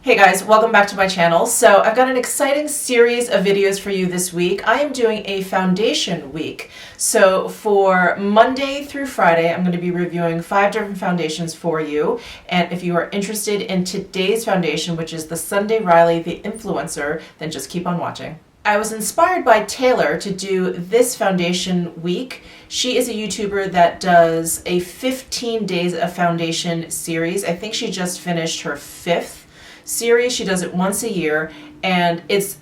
Hey guys, welcome back to my channel. So I've got an exciting series of videos for you this week. I am doing a foundation week. So for Monday through Friday, I'm going to be reviewing 5 different foundations for you. And if you are interested in today's foundation, which is the Sunday Riley the Influencer, then just keep on watching. I was inspired by Taylor to do this foundation week. She is a YouTuber that does a 15 days of foundation series. I think she just finished her 5th series. She does it once a year, and it's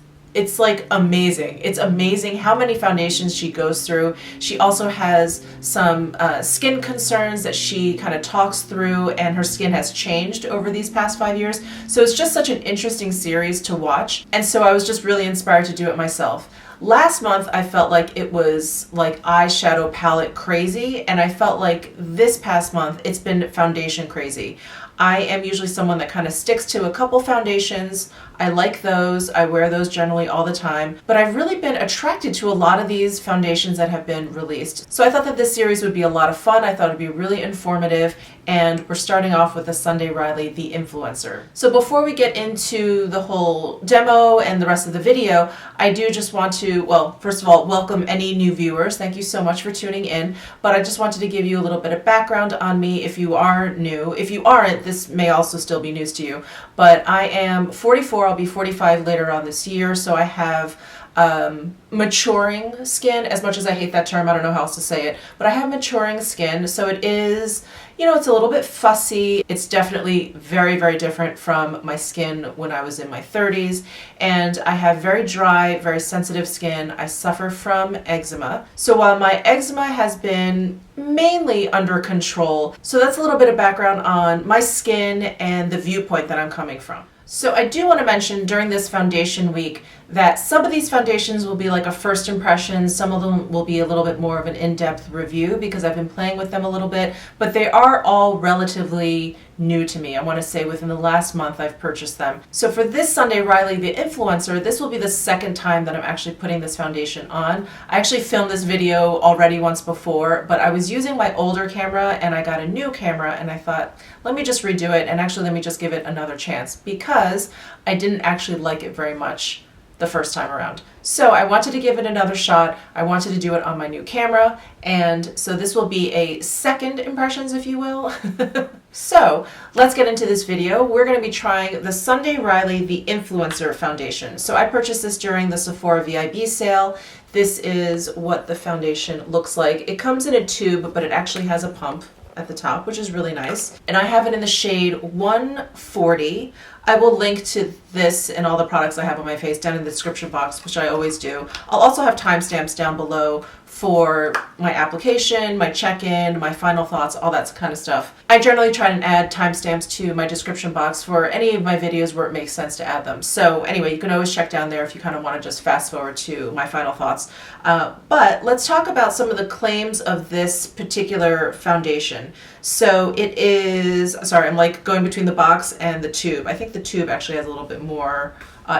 like amazing. It's amazing how many foundations she goes through. She also has some skin concerns that she kind of talks through, and her skin has changed over these past 5 years. So it's just such an interesting series to watch, and so I was just really inspired to do it myself. Last month, I felt like it was like eyeshadow palette crazy, and I felt like this past month, it's been foundation crazy. I am usually someone that kind of sticks to a couple foundations. I like those. I wear those generally all the time. But I've really been attracted to a lot of these foundations that have been released. So I thought that this series would be a lot of fun. I thought it would be really informative. And we're starting off with the Sunday Riley the Influencer. So before we get into the whole demo and the rest of the video, I do just want to, well, first of all, welcome any new viewers. Thank you so much for tuning in. But I just wanted to give you a little bit of background on me if you are new. If you aren't, this may also still be news to you. But I am 44. I'll be 45 later on this year. So I have maturing skin. As much as I hate that term, I don't know how else to say it, but I have maturing skin. So it is, you know, it's a little bit fussy. It's definitely very, very different from my skin when I was in my 30s. And I have very dry, very sensitive skin. I suffer from eczema. So while my eczema has been mainly under control, so that's a little bit of background on my skin and the viewpoint that I'm coming from. So I do want to mention during this foundation week that some of these foundations will be like a first impression. Some of them will be a little bit more of an in-depth review because I've been playing with them a little bit, but they are all relatively new to me. I want to say within the last month I've purchased them. So for this Sunday Riley the Influencer, this will be the second time that I'm actually putting this foundation on. I actually filmed this video already once before, but I was using my older camera and I got a new camera and I thought, let me just redo it, and actually let me just give it another chance because I didn't actually like it very much the first time around. So I wanted to give it another shot. I wanted to do it on my new camera, and so this will be a second impressions, if you will. So let's get into this video. We're going to be trying the Sunday Riley the Influencer foundation. So I purchased this during the Sephora VIB sale. This is what the foundation looks like. It comes in a tube, but it actually has a pump at the top, which is really nice. And I have it in the shade 140. I will link to this and all the products I have on my face down in the description box, which I always do. I'll also have timestamps down below for my application, my check-in, my final thoughts, all that kind of stuff. I generally try and add timestamps to my description box for any of my videos where it makes sense to add them. So anyway, you can always check down there if you kind of want to just fast forward to my final thoughts. But let's talk about some of the claims of this particular foundation. So it is, sorry, I'm like going between the box and the tube. I think the tube actually has a little bit more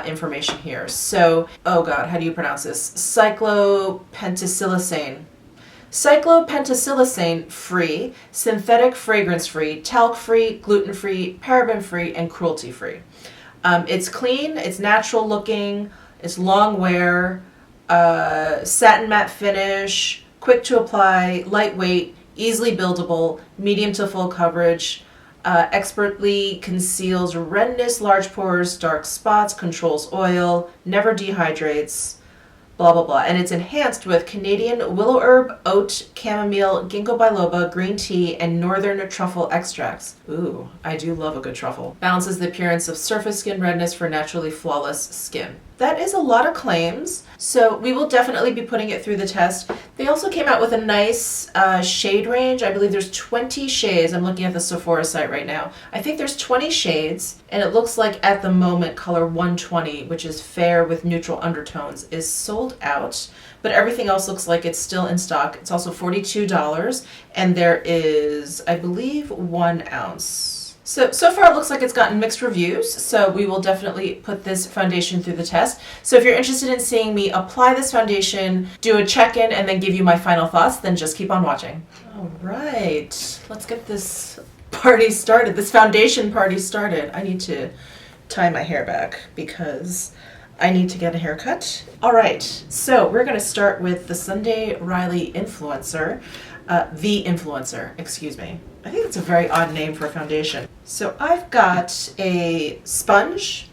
information here. So, oh God, how do you pronounce this? Cyclopentasilicane. Cyclopentasilicane free, synthetic fragrance free, talc free, gluten free, paraben free, and cruelty free. It's clean, it's natural looking, it's long wear, satin matte finish, quick to apply, lightweight, easily buildable, medium to full coverage, expertly conceals redness, large pores, dark spots, controls oil, never dehydrates, blah, blah, blah. And it's enhanced with Canadian willow herb, oat, chamomile, ginkgo biloba, green tea, and northern truffle extracts. Ooh, I do love a good truffle. Balances the appearance of surface skin redness for naturally flawless skin. That is a lot of claims, so we will definitely be putting it through the test. They also came out with a nice shade range. I believe there's 20 shades. I'm looking at the Sephora site right now. I think there's 20 shades, and it looks like at the moment color 120, which is fair with neutral undertones, is sold out, but everything else looks like it's still in stock. It's also $42, and there is, I believe, 1 ounce. So far it looks like it's gotten mixed reviews, so we will definitely put this foundation through the test. So if you're interested in seeing me apply this foundation, do a check-in, and then give you my final thoughts, then just keep on watching. All right, let's get this party started, this foundation party started. I need to tie my hair back because I need to get a haircut. All right, so we're gonna start with the Sunday Riley Influencer, the Influencer, excuse me. I think it's a very odd name for a foundation. So I've got a sponge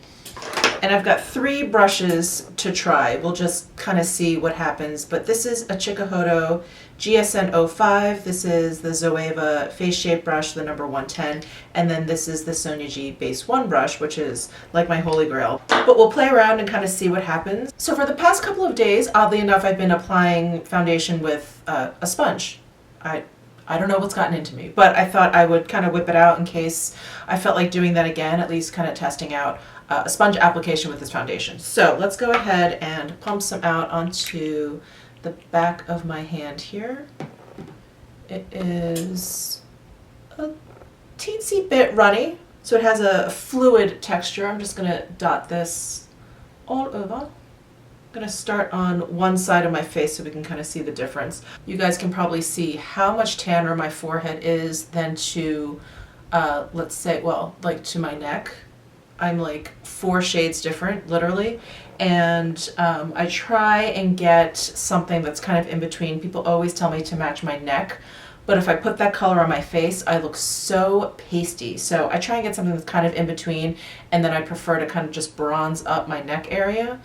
and I've got 3 brushes to try. We'll just kind of see what happens, but this is a Chikuhodo GSN 05. This is the Zoeva Face Shape brush, the number 110, and then this is the Sonia G Base 1 brush, which is like my holy grail. But we'll play around and kind of see what happens. So for the past couple of days, oddly enough, I've been applying foundation with a sponge. I don't know what's gotten into me, but I thought I would kind of whip it out in case I felt like doing that again, at least kind of testing out a sponge application with this foundation. So let's go ahead and pump some out onto the back of my hand here. It is a teensy bit runny, so it has a fluid texture. I'm just gonna dot this all over. I'm gonna start on one side of my face so we can kind of see the difference. You guys can probably see how much tanner my forehead is than to, let's say, well, like to my neck. I'm like 4 shades different, literally. And I try and get something that's kind of in between. People always tell me to match my neck, but if I put that color on my face, I look so pasty. So I try and get something that's kind of in between, and then I prefer to kind of just bronze up my neck area.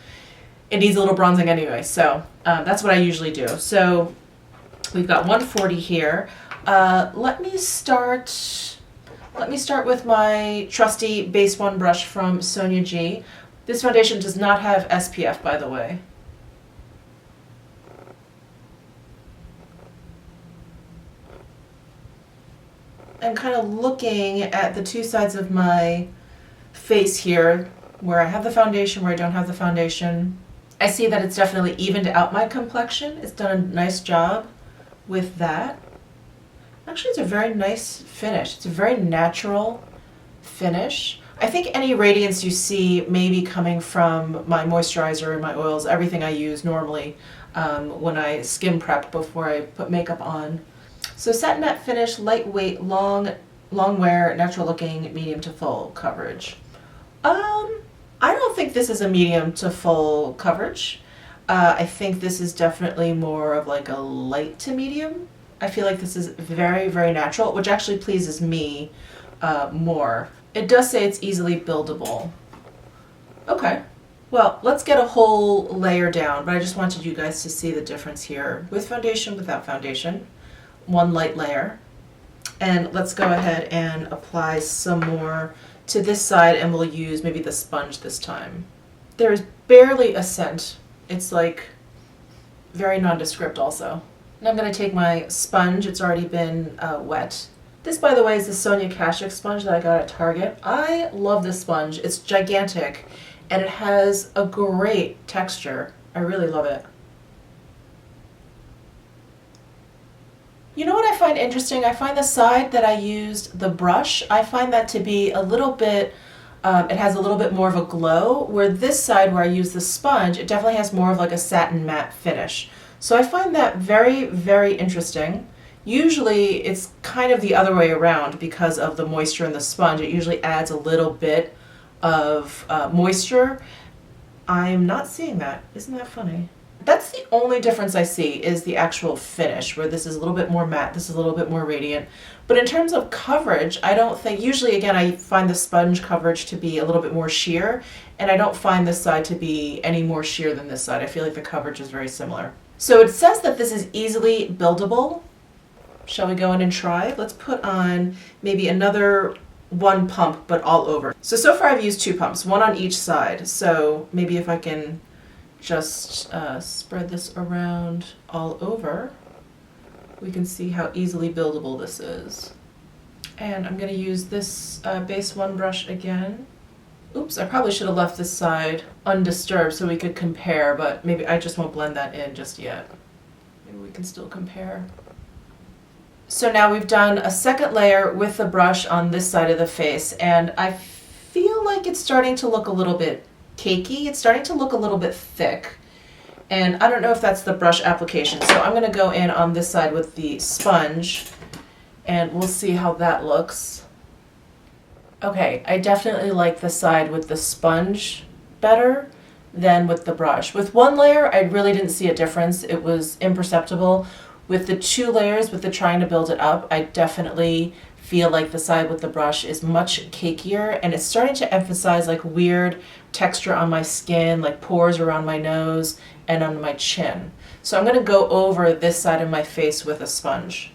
It needs a little bronzing anyway, so that's what I usually do. So we've got 140 here. Let me start with my trusty Base 1 brush from Sonia G. This foundation does not have SPF, by the way. I'm kind of looking at the 2 sides of my face here, where I have the foundation, where I don't have the foundation. I see that it's definitely evened out my complexion. It's done a nice job with that. Actually, it's a very nice finish. It's a very natural finish. I think any radiance you see may be coming from my moisturizer and my oils, everything I use normally when I skin prep before I put makeup on. So satin matte finish, lightweight, long wear, natural looking, medium to full coverage. I don't think this is a medium to full coverage. I think this is definitely more of like a light to medium. I feel like this is very, very natural, which actually pleases me more. It does say it's easily buildable. Okay, well, let's get a whole layer down, but I just wanted you guys to see the difference here with foundation, without foundation. 1 light layer. And let's go ahead and apply some more to this side, and we'll use maybe the sponge this time. There's barely a scent. It's like very nondescript also. And I'm going to take my sponge. It's already been wet. This, by the way, is the Sonia Kashuk sponge that I got at Target. I love this sponge. It's gigantic, and it has a great texture. I really love it. You know what I find interesting? I find the side that I used the brush, I find that to be a little bit, it has a little bit more of a glow, where this side where I use the sponge, it definitely has more of like a satin matte finish. So I find that very, very interesting. Usually it's kind of the other way around because of the moisture in the sponge. It usually adds a little bit of moisture. I'm not seeing that. Isn't that funny? That's the only difference I see, is the actual finish, where this is a little bit more matte, this is a little bit more radiant. But in terms of coverage, I don't think, usually again I find the sponge coverage to be a little bit more sheer, and I don't find this side to be any more sheer than this side. I feel like the coverage is very similar. So it says that this is easily buildable. Shall we go in and try? Let's put on maybe another 1 pump, but all over. So far I've used 2 pumps, 1 on each side. So maybe if I can just spread this around all over, we can see how easily buildable this is. And I'm going to use this Base 1 brush again. Oops, I probably should have left this side undisturbed so we could compare, but maybe I just won't blend that in just yet. Maybe we can still compare. So now we've done a second layer with the brush on this side of the face, and I feel like it's starting to look a little bit cakey. It's starting to look a little bit thick, and I don't know if that's the brush application. So I'm going to go in on this side with the sponge, and we'll see how that looks. Okay, I definitely like the side with the sponge better than with the brush. With one layer, I really didn't see a difference. It was imperceptible. With the two layers, with the trying to build it up, I definitely feel like the side with the brush is much cakier, and it's starting to emphasize like weird texture on my skin, like pores around my nose and on my chin. So I'm gonna go over this side of my face with a sponge.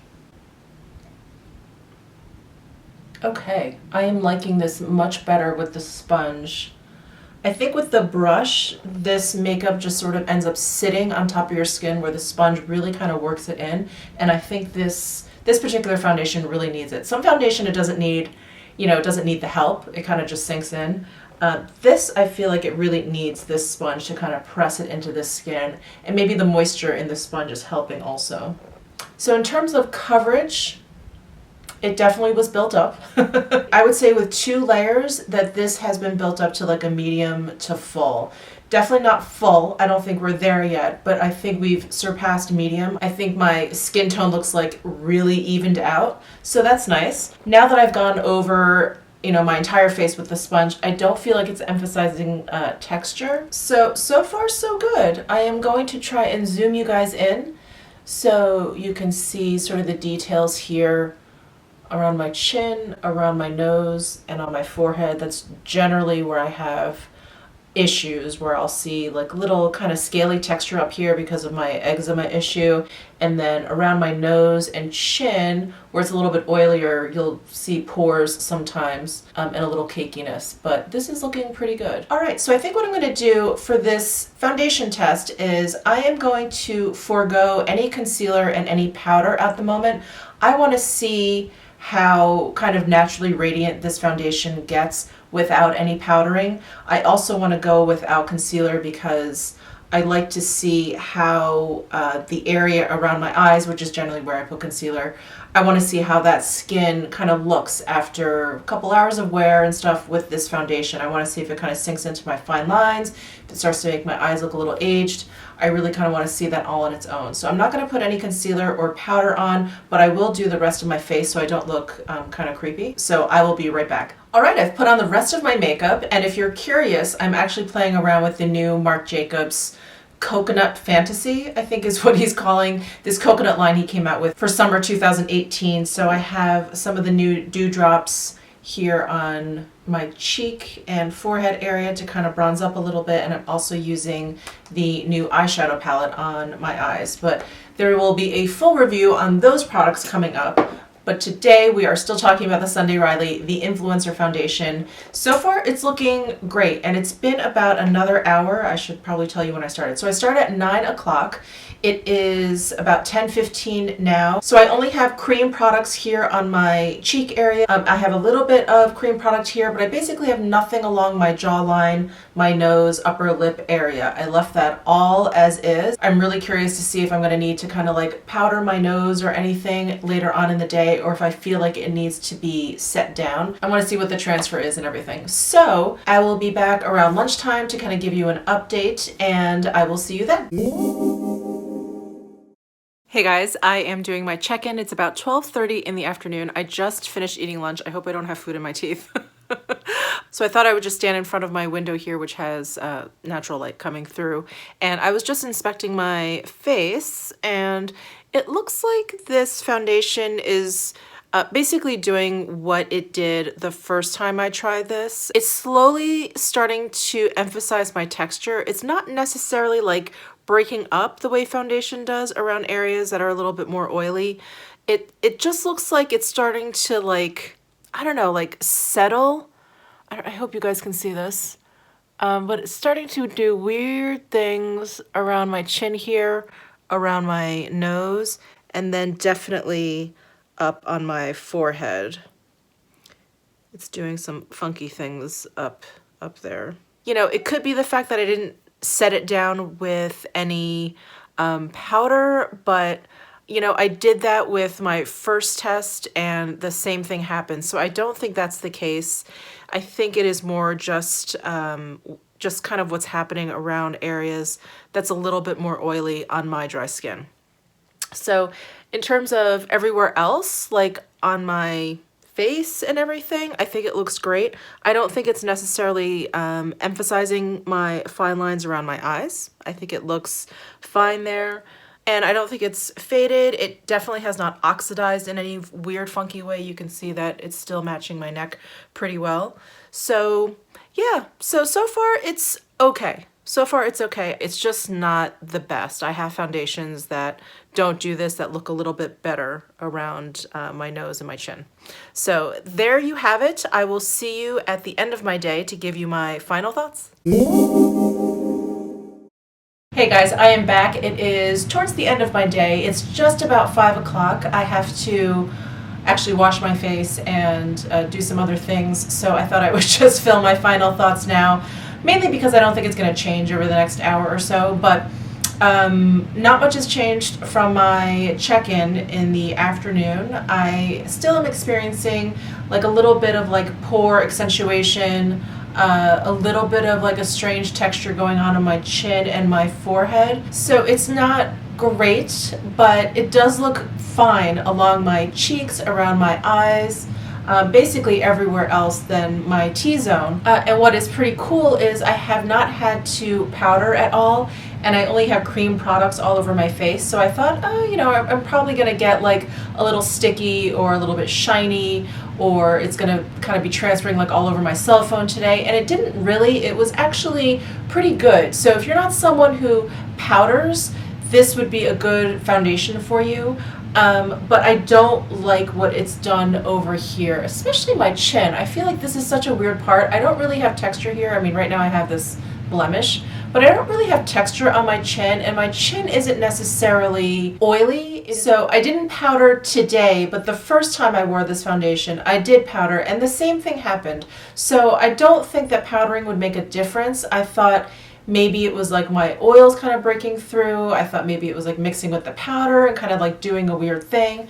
Okay, I am liking this much better with the sponge. I think with the brush, this makeup just sort of ends up sitting on top of your skin where the sponge really kind of works it in. And I think this particular foundation really needs it. Some foundation it doesn't need, it doesn't need the help. It kind of just sinks in. This, I feel like it really needs this sponge to kind of press it into the skin. And maybe the moisture in the sponge is helping also. So in terms of coverage, it definitely was built up. I would say with two layers that this has been built up to like a medium to full. Definitely not full. I don't think we're there yet, but I think we've surpassed medium. I think my skin tone looks like really evened out. So that's nice. Now that I've gone over my entire face with the sponge, I don't feel like it's emphasizing texture. So far so good. I am going to try and zoom you guys in so you can see sort of the details here around my chin, around my nose, and on my forehead. That's generally where I have issues, where I'll see like little kind of scaly texture up here because of my eczema issue, and then around my nose and chin where it's a little bit oilier, you'll see pores sometimes and a little cakiness, but this is looking pretty good. All right, so I think what I'm going to do for this foundation test is I am going to forego any concealer and any powder at the moment. I want to see how kind of naturally radiant this foundation gets without any powdering. I also want to go without concealer because I like to see how the area around my eyes, which is generally where I put concealer, I want to see how that skin kind of looks after a couple hours of wear and stuff with this foundation. I want to see if it kind of sinks into my fine lines, if it starts to make my eyes look a little aged. I really kind of want to see that all on its own. So I'm not going to put any concealer or powder on, but I will do the rest of my face so I don't look kind of creepy. So I will be right back. All right, I've put on the rest of my makeup, and if you're curious, I'm actually playing around with the new Marc Jacobs Coconut Fantasy, I think is what he's calling this coconut line he came out with for summer 2018. So I have some of the new dewdrops here on my cheek and forehead area to kind of bronze up a little bit, and I'm also using the new eyeshadow palette on my eyes. But there will be a full review on those products coming up. But today we are still talking about the Sunday Riley, the Influencer Foundation. So far it's looking great, and it's been about another hour. I should probably tell you when I started. So I started at 9 o'clock. It is about 10:15 now. So I only have cream products here on my cheek area. I have a little bit of cream product here, but I basically have nothing along my jawline, my nose, upper lip area. I left that all as is. I'm really curious to see if I'm going to need to kind of like powder my nose or anything later on in the day, or if I feel like it needs to be set down. I want to see what the transfer is and everything. So I will be back around lunchtime to kind of give you an update, and I will see you then. Hey guys, I am doing my check-in. It's about 12:30 in the afternoon. I just finished eating lunch. I hope I don't have food in my teeth. So I thought I would just stand in front of my window here, which has natural light coming through. And I was just inspecting my face, and it looks like this foundation is basically doing what it did the first time I tried this. It's slowly starting to emphasize my texture. It's not necessarily like breaking up the way foundation does around areas that are a little bit more oily. It just looks like it's starting to like, I don't know, like settle. I hope you guys can see this. But it's starting to do weird things around my chin here, around my nose, and then definitely up on my forehead. It's doing some funky things up there. It could be the fact that I didn't set it down with any powder, but I did that with my first test and the same thing happened. So I don't think that's the case. I think it is more just kind of what's happening around areas that's a little bit more oily on my dry skin. So in terms of everywhere else, like on my face and everything, I think it looks great. I don't think it's necessarily emphasizing my fine lines around my eyes. I think it looks fine there. And I don't think it's faded. It definitely has not oxidized in any weird, funky way. You can see that it's still matching my neck pretty well. So yeah, so far it's okay. So far it's okay. It's just not the best. I have foundations that don't do this, that look a little bit better around my nose and my chin. So there you have it. I will see you at the end of my day to give you my final thoughts. Hey guys, I am back. It is towards the end of my day. It's just about 5 o'clock. I have to actually wash my face and do some other things, so I thought I would just film my final thoughts now, mainly because I don't think it's going to change over the next hour or so, but not much has changed from my check-in in the afternoon. I still am experiencing like a little bit of like pore accentuation, a little bit of like a strange texture going on my chin and my forehead. So it's not great, but it does look fine along my cheeks, around my eyes, basically everywhere else than my T-zone. And what is pretty cool is I have not had to powder at all, and I only have cream products all over my face. So I thought, oh, you know, I'm probably gonna get like a little sticky or a little bit shiny, or it's gonna kind of be transferring like all over my cell phone today. And it didn't really. It was actually pretty good. So if you're not someone who powders, this would be a good foundation for you. But I don't like what it's done over here, especially my chin. I feel like this is such a weird part. I don't really have texture here. I mean, right now I have this blemish, but I don't really have texture on my chin, and my chin isn't necessarily oily. So I didn't powder today, but the first time I wore this foundation, I did powder, and the same thing happened. So I don't think that powdering would make a difference. I thought maybe it was like my oils kind of breaking through. I thought maybe it was like mixing with the powder and kind of like doing a weird thing,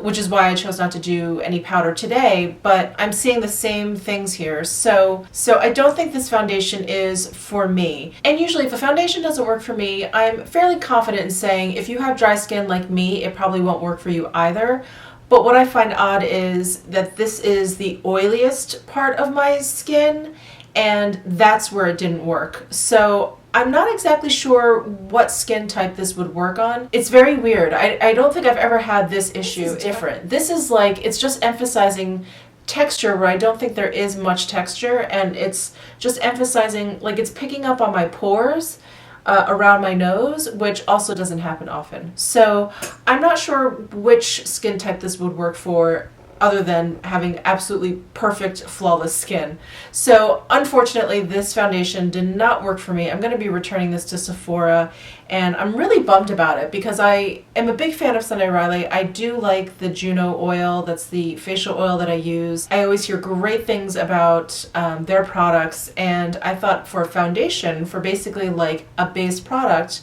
which is why I chose not to do any powder today, but I'm seeing the same things here. So I don't think this foundation is for me. And usually if a foundation doesn't work for me, I'm fairly confident in saying if you have dry skin like me, it probably won't work for you either. But what I find odd is that this is the oiliest part of my skin, and that's where it didn't work. So I'm not exactly sure what skin type this would work on. It's very weird. I don't think I've ever had this issue. This is different. This is like, it's just emphasizing texture where I don't think there is much texture, and it's just emphasizing, like it's picking up on my pores around my nose, which also doesn't happen often. So I'm not sure which skin type this would work for, other than having absolutely perfect, flawless skin. So unfortunately, this foundation did not work for me. I'm gonna be returning this to Sephora, and I'm really bummed about it because I am a big fan of Sunday Riley. I do like the Juno oil. That's the facial oil that I use. I always hear great things about their products, and I thought for a foundation, for basically like a base product,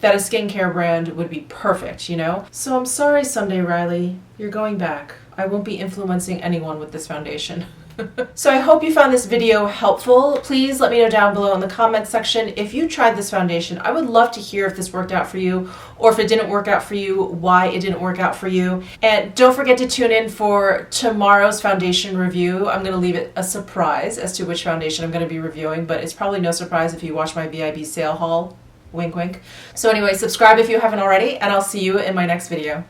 that a skincare brand would be perfect, you know? So I'm sorry, Sunday Riley, you're going back. I won't be influencing anyone with this foundation. So I hope you found this video helpful. Please let me know down below in the comments section if you tried this foundation. I would love to hear if this worked out for you, or if it didn't work out for you, why it didn't work out for you. And don't forget to tune in for tomorrow's foundation review. I'm going to leave it a surprise as to which foundation I'm going to be reviewing, but it's probably no surprise if you watch my VIB sale haul. Wink, wink. So anyway, subscribe if you haven't already, and I'll see you in my next video.